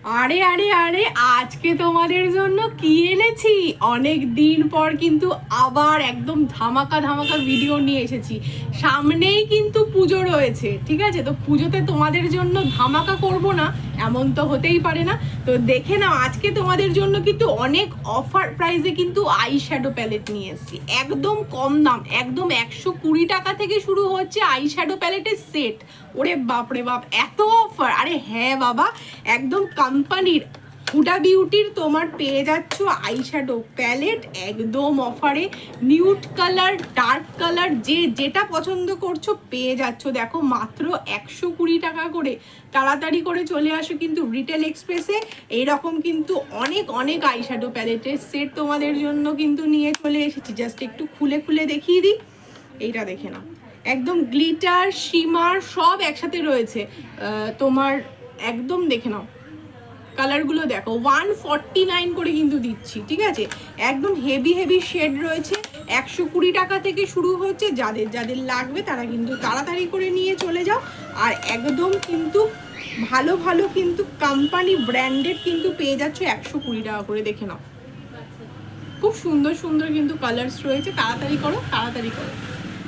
আরে আরে আরে, আজকে তোমাদের জন্য কি এনেছি? অনেক দিন পর কিন্তু আবার একদম ধামাকা ধামাকা ভিডিও নিয়ে এসেছি। সামনেই কিন্তু পুজো রয়েছে, ঠিক আছে? তো পুজোতে তোমাদের জন্য ধামাকা করব না এমন তো হতেই পারে না। তো দেখে নাও, আজকে তোমাদের জন্য কিন্তু অনেক অফার প্রাইসে কিন্তু আই শ্যাডো প্যালেট নিয়ে এসেছি। একদম কম দাম, একদম 120 টাকা থেকে শুরু হচ্ছে আই শ্যাডো প্যালেটের সেট। ওরে বাপ রে বাপ, এত অফার! আরে হ্যাঁ বাবা, একদম কোম্পানির হুডা বিউটির তোমার পেয়ে যাচ্ছ আই শ্যাডো প্যালেট একদম অফারে। নিউড কালার, ডার্ক কালার, যে যেটা পছন্দ করছো পেয়ে যাচ্ছ। দেখো মাত্র 120 টাকা করে। তাড়াতাড়ি করে চলে আসো কিন্তু রিটেল এক্সপ্রেসে। এইরকম কিন্তু অনেক অনেক আই শ্যাডো প্যালেটের সেট তোমাদের জন্য কিন্তু নিয়ে চলে এসেছি। জাস্ট একটু খুলে খুলে দেখিয়ে দিই। এইটা দেখে নাও, একদম গ্লিটার শিমার সব একসাথে রয়েছে তোমার। একদম দেখে নাও, কালারগুলো দেখো, 149 করে কিন্তু দিচ্ছি, ঠিক আছে? একদম হেভি হেভি শেড রয়েছে। 120 টাকা থেকে শুরু হচ্ছে। যাদের যাদের লাগবে তারা কিন্তু তাড়াতাড়ি করে নিয়ে চলে যাও। আর একদম কিন্তু ভালো ভালো কিন্তু কোম্পানি ব্র্যান্ডেড কিন্তু পেয়ে যাচ্ছ 120 টাকা করে। দেখে নাও, খুব সুন্দর সুন্দর কিন্তু কালার্স রয়েছে। তাড়াতাড়ি করো, তাড়াতাড়ি করো।